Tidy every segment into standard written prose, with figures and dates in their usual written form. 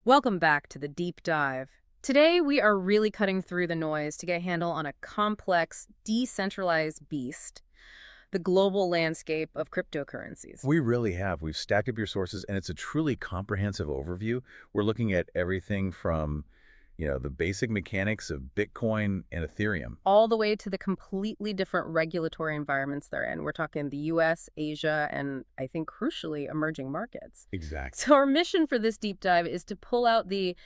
Welcome back to the deep dive. Today, we are really cutting through the noise to get a handle on a complex, decentralized beast, the global landscape of cryptocurrencies. We really have. We've stacked up your sources, and it's a truly comprehensive overview. We're looking at everything from, the basic mechanics of Bitcoin and Ethereum. All the way to the completely different regulatory environments they're in. We're talking the US, Asia, and I think crucially, emerging markets. Exactly. So our mission for this deep dive is to pull out the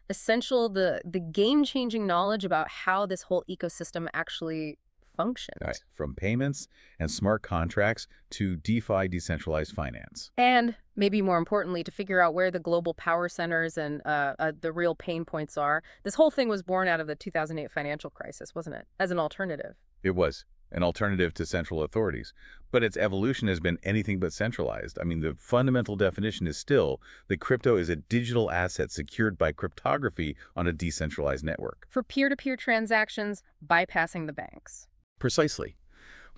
essential, the game-changing knowledge about how this whole ecosystem actually functions. Right. From payments and smart contracts to DeFi, decentralized finance. And maybe more importantly, to figure out where the global power centers and the real pain points are. This whole thing was born out of the 2008 financial crisis, wasn't it? As an alternative. It was an alternative to central authorities, but its evolution has been anything but centralized. I mean, the fundamental definition is still that crypto is a digital asset secured by cryptography on a decentralized network. For peer-to-peer transactions, bypassing the banks. Precisely.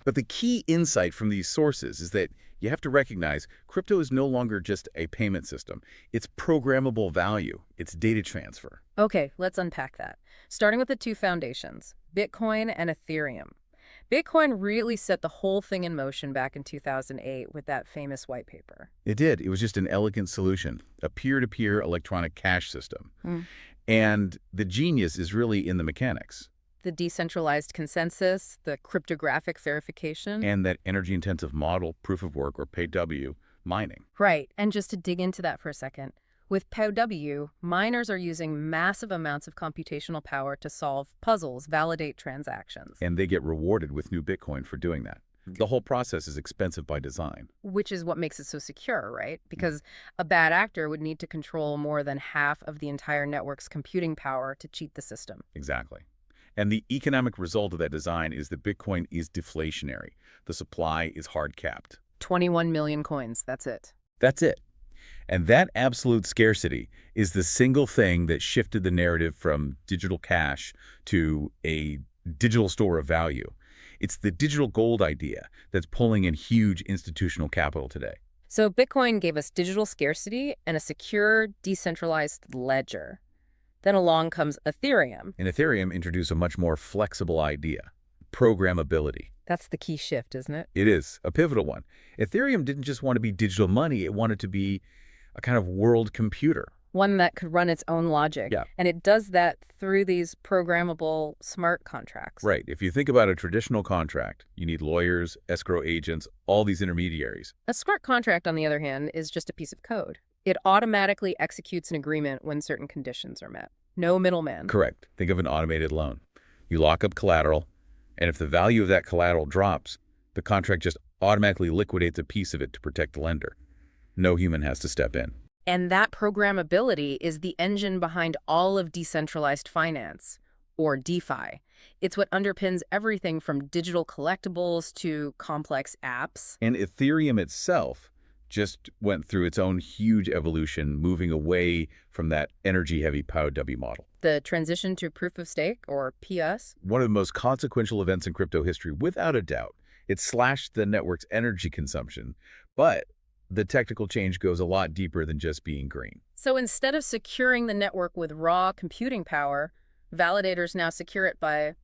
But the key insight from these sources is that you have to recognize crypto is no longer just a payment system. It's programmable value. It's data transfer. Okay, let's unpack that. Starting with the two foundations, Bitcoin and Ethereum. Bitcoin really set the whole thing in motion back in 2008 with that famous white paper. It did. It was just an elegant solution, a peer-to-peer electronic cash system. And the genius is really in the mechanics. The decentralized consensus, the cryptographic verification. And that energy-intensive model, proof of work, or PW, mining. Right, and just to dig into that for a second, with POW, miners are using massive amounts of computational power to solve puzzles, validate transactions. And they get rewarded with new Bitcoin for doing that. The whole process is expensive by design. Which is what makes it so secure, right? Because a bad actor would need to control more than half of the entire network's computing power to cheat the system. Exactly. And the economic result of that design is that Bitcoin is deflationary. The supply is hard capped. 21 million coins, that's it. That's it. And that absolute scarcity is the single thing that shifted the narrative from digital cash to a digital store of value. It's the digital gold idea that's pulling in huge institutional capital today. So Bitcoin gave us digital scarcity and a secure, decentralized ledger. Then along comes Ethereum. And Ethereum introduced a much more flexible idea, programmability. That's the key shift, isn't it? It is, a pivotal one. Ethereum didn't just want to be digital money, it wanted to be a kind of world computer. One that could run its own logic. Yeah. And it does that through these programmable smart contracts. Right. If you think about a traditional contract, you need lawyers, escrow agents, all these intermediaries. A smart contract, on the other hand, is just a piece of code. It automatically executes an agreement when certain conditions are met. No middleman. Correct. Think of an automated loan. You lock up collateral, and if the value of that collateral drops, the contract just automatically liquidates a piece of it to protect the lender. No human has to step in. And that programmability is the engine behind all of decentralized finance, or DeFi. It's what underpins everything from digital collectibles to complex apps. And Ethereum itself just went through its own huge evolution, moving away from that energy-heavy POW model. The transition to proof of stake, or PS. One of the most consequential events in crypto history, without a doubt. It slashed the network's energy consumption, but the technical change goes a lot deeper than just being green. So instead of securing the network with raw computing power, validators now secure it by,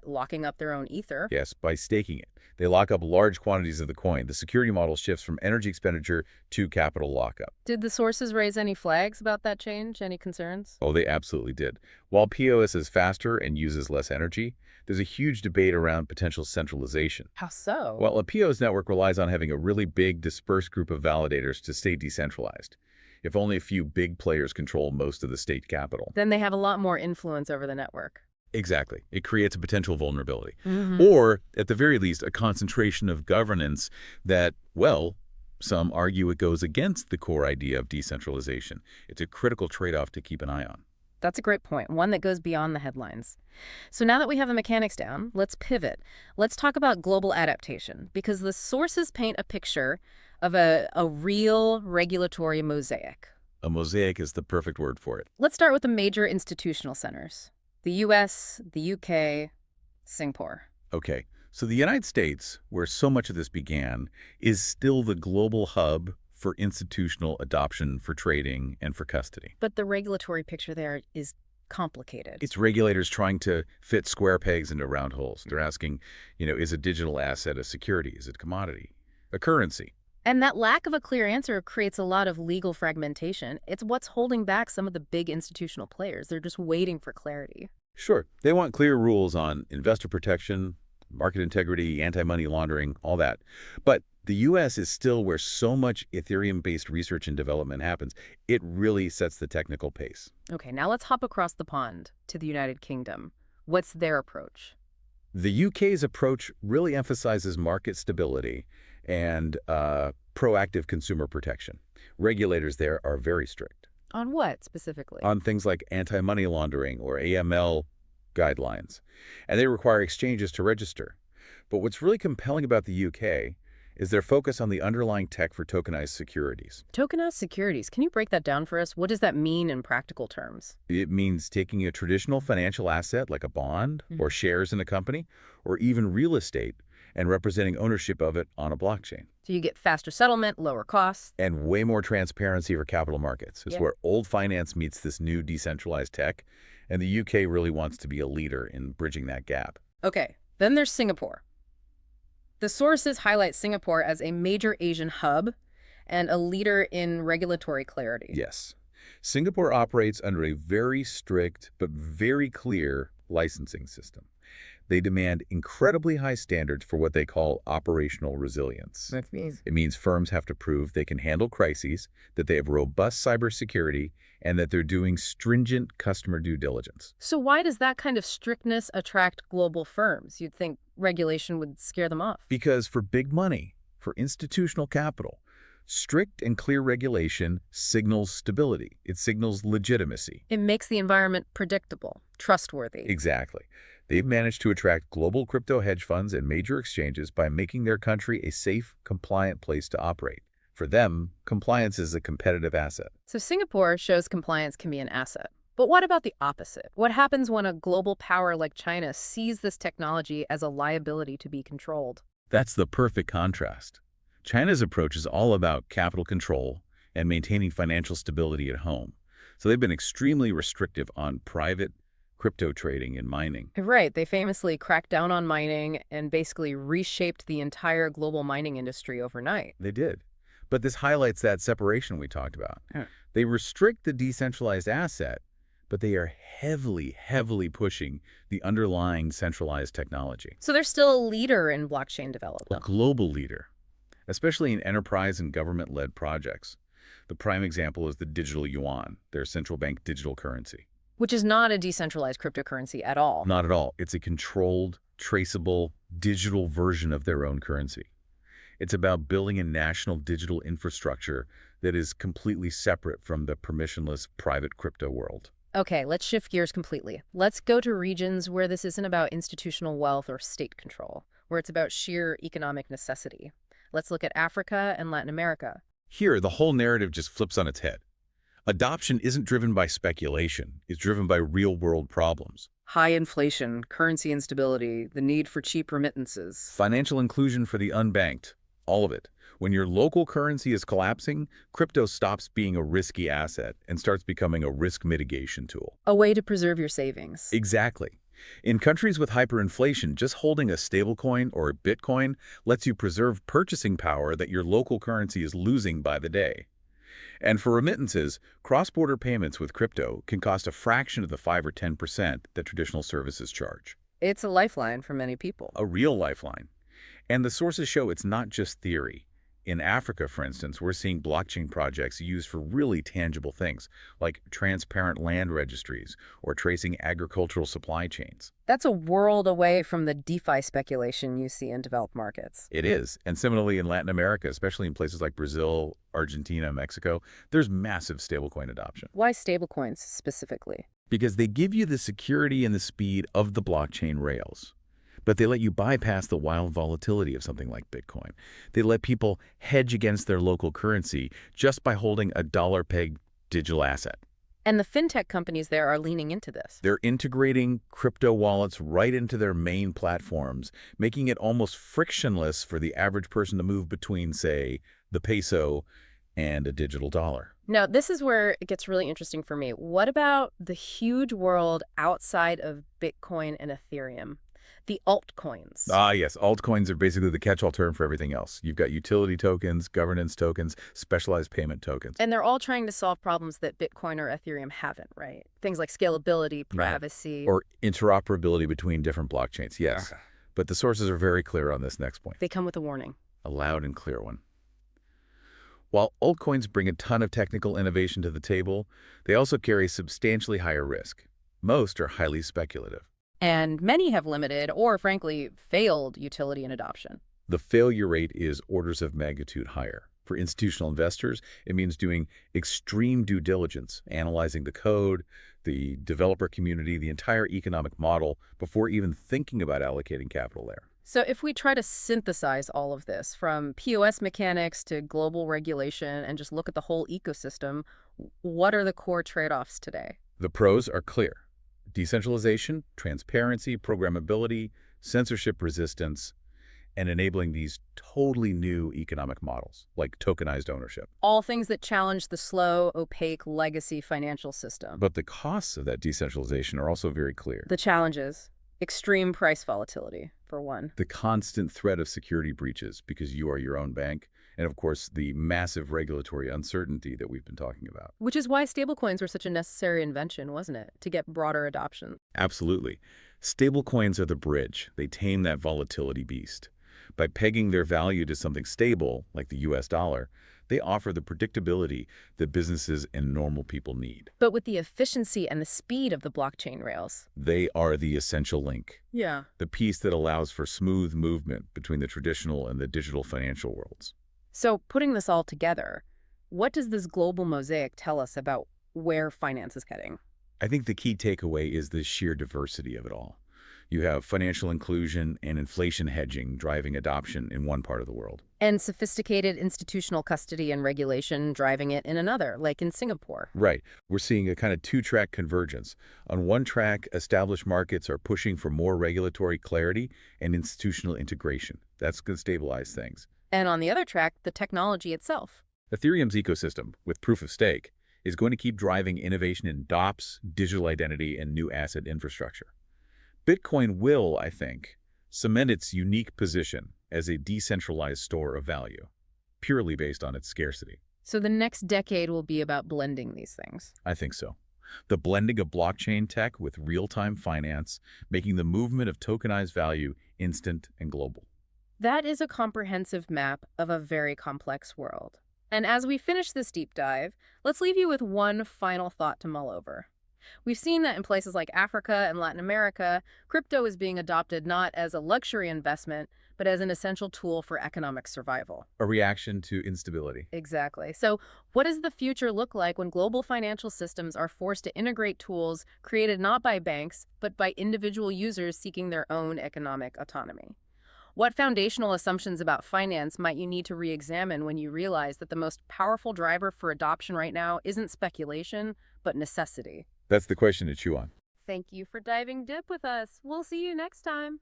locking up their own ether? Yes, by staking it. They lock up large quantities of the coin. The security model shifts from energy expenditure to capital lockup. Did the sources raise any flags about that change? Any concerns? Oh, they absolutely did. While POS is faster and uses less energy, there's a huge debate around potential centralization. How so? Well, a POS network relies on having a really big, dispersed group of validators to stay decentralized. If only a few big players control most of the state capital. Then they have a lot more influence over the network. Exactly. It creates a potential vulnerability. Or, at the very least, a concentration of governance that, some argue it goes against the core idea of decentralization. It's a critical trade-off to keep an eye on. That's a great point, one that goes beyond the headlines. So now that we have the mechanics down, let's pivot. Let's talk about global adaptation, because the sources paint a picture of a real regulatory mosaic. A mosaic is the perfect word for it. Let's start with the major institutional centers. The US, the UK, Singapore. Okay, so the United States, where so much of this began, is still the global hub for institutional adoption, for trading, and for custody. But the regulatory picture there is complicated. It's regulators trying to fit square pegs into round holes. They're asking, is a digital asset a security? Is it a commodity? A currency? And that lack of a clear answer creates a lot of legal fragmentation. It's what's holding back some of the big institutional players. They're just waiting for clarity. Sure, they want clear rules on investor protection, market integrity, anti-money laundering, all that. But the U.S. is still where so much Ethereum-based research and development happens. It really sets the technical pace. Okay, now let's hop across the pond to the United Kingdom. What's their approach? The UK's approach really emphasizes market stability and proactive consumer protection. Regulators there are very strict. On what, specifically? On things like anti-money laundering or AML guidelines. And they require exchanges to register. But what's really compelling about the UK is their focus on the underlying tech for tokenized securities. Tokenized securities. Can you break that down for us? What does that mean in practical terms? It means taking a traditional financial asset like a bond or shares in a company or even real estate and representing ownership of it on a blockchain. So you get faster settlement, lower costs. And way more transparency for capital markets. It's where old finance meets this new decentralized tech, and the UK really wants to be a leader in bridging that gap. Okay, then there's Singapore. The sources highlight Singapore as a major Asian hub and a leader in regulatory clarity. Yes. Singapore operates under a very strict but very clear licensing system. They demand incredibly high standards for what they call operational resilience. That means? It means firms have to prove they can handle crises, that they have robust cybersecurity, and that they're doing stringent customer due diligence. So why does that kind of strictness attract global firms? You'd think regulation would scare them off. Because for big money, for institutional capital, strict and clear regulation signals stability. It signals legitimacy. It makes the environment predictable, trustworthy. Exactly. They've managed to attract global crypto hedge funds and major exchanges by making their country a safe, compliant place to operate. For them, compliance is a competitive asset. So Singapore shows compliance can be an asset. But what about the opposite? What happens when a global power like China sees this technology as a liability to be controlled? That's the perfect contrast. China's approach is all about capital control and maintaining financial stability at home. So they've been extremely restrictive on private crypto trading and mining. Right. They famously cracked down on mining and basically reshaped the entire global mining industry overnight. They did. But this highlights that separation we talked about. They restrict the decentralized asset, but they are heavily, heavily pushing the underlying centralized technology. So they're still a leader in blockchain development. A global leader, especially in enterprise and government-led projects. The prime example is the digital yuan, their central bank digital currency. Which is not a decentralized cryptocurrency at all. Not at all. It's a controlled, traceable, digital version of their own currency. It's about building a national digital infrastructure that is completely separate from the permissionless private crypto world. Okay, let's shift gears completely. Let's go to regions where this isn't about institutional wealth or state control, where it's about sheer economic necessity. Let's look at Africa and Latin America. Here, the whole narrative just flips on its head. Adoption isn't driven by speculation. It's driven by real-world problems. High inflation, currency instability, the need for cheap remittances. Financial inclusion for the unbanked. All of it. When your local currency is collapsing, crypto stops being a risky asset and starts becoming a risk mitigation tool. A way to preserve your savings. Exactly. In countries with hyperinflation, just holding a stablecoin or Bitcoin lets you preserve purchasing power that your local currency is losing by the day. And for remittances, cross-border payments with crypto can cost a fraction of the 5 or 10% that traditional services charge. It's a lifeline for many people. A real lifeline. And the sources show it's not just theory. In Africa, for instance, we're seeing blockchain projects used for really tangible things, like transparent land registries or tracing agricultural supply chains. That's a world away from the DeFi speculation you see in developed markets. It is. And similarly in Latin America, especially in places like Brazil, Argentina, Mexico, there's massive stablecoin adoption. Why stablecoins specifically? Because they give you the security and the speed of the blockchain rails. But they let you bypass the wild volatility of something like Bitcoin. They let people hedge against their local currency just by holding a dollar-pegged digital asset. And the FinTech companies there are leaning into this. They're integrating crypto wallets right into their main platforms, making it almost frictionless for the average person to move between, say, the peso and a digital dollar. Now, this is where it gets really interesting for me. What about the huge world outside of Bitcoin and Ethereum? The altcoins. Ah, yes. Altcoins are basically the catch-all term for everything else. You've got utility tokens, governance tokens, specialized payment tokens. And they're all trying to solve problems that Bitcoin or Ethereum haven't, right? Things like scalability, privacy. Or interoperability between different blockchains, yes. Okay. But the sources are very clear on this next point. They come with a warning. A loud and clear one. While altcoins bring a ton of technical innovation to the table, they also carry substantially higher risk. Most are highly speculative. And many have limited or, frankly, failed utility and adoption. The failure rate is orders of magnitude higher. For institutional investors, it means doing extreme due diligence, analyzing the code, the developer community, the entire economic model before even thinking about allocating capital there. So if we try to synthesize all of this, from POS mechanics to global regulation, and just look at the whole ecosystem, what are the core trade-offs today? The pros are clear. Decentralization, transparency, programmability, censorship resistance, and enabling these totally new economic models, like tokenized ownership. All things that challenge the slow, opaque legacy financial system. But the costs of that decentralization are also very clear. The challenges: extreme price volatility, for one. The constant threat of security breaches because you are your own bank, and of course the massive regulatory uncertainty that we've been talking about. Which is why stablecoins were such a necessary invention, wasn't it? To get broader adoption. Absolutely. Stablecoins are the bridge. They tame that volatility beast. By pegging their value to something stable, like the US dollar, they offer the predictability that businesses and normal people need. But with the efficiency and the speed of the blockchain rails. They are the essential link. Yeah. The piece that allows for smooth movement between the traditional and the digital financial worlds. So putting this all together, what does this global mosaic tell us about where finance is heading? I think the key takeaway is the sheer diversity of it all. You have financial inclusion and inflation hedging driving adoption in one part of the world. And sophisticated institutional custody and regulation driving it in another, like in Singapore. Right. We're seeing a kind of two-track convergence. On one track, established markets are pushing for more regulatory clarity and institutional integration. That's going to stabilize things. And on the other track, the technology itself. Ethereum's ecosystem, with proof of stake, is going to keep driving innovation in dApps, digital identity, and new asset infrastructure. Bitcoin will, I think, cement its unique position as a decentralized store of value, purely based on its scarcity. So the next decade will be about blending these things. I think so. The blending of blockchain tech with real-time finance, making the movement of tokenized value instant and global. That is a comprehensive map of a very complex world. And as we finish this deep dive, let's leave you with one final thought to mull over. We've seen that in places like Africa and Latin America, crypto is being adopted not as a luxury investment, but as an essential tool for economic survival. A reaction to instability. Exactly. So what does the future look like when global financial systems are forced to integrate tools created not by banks, but by individual users seeking their own economic autonomy? What foundational assumptions about finance might you need to re-examine when you realize that the most powerful driver for adoption right now isn't speculation, but necessity? That's the question to chew on. Thank you for diving deep with us. We'll see you next time.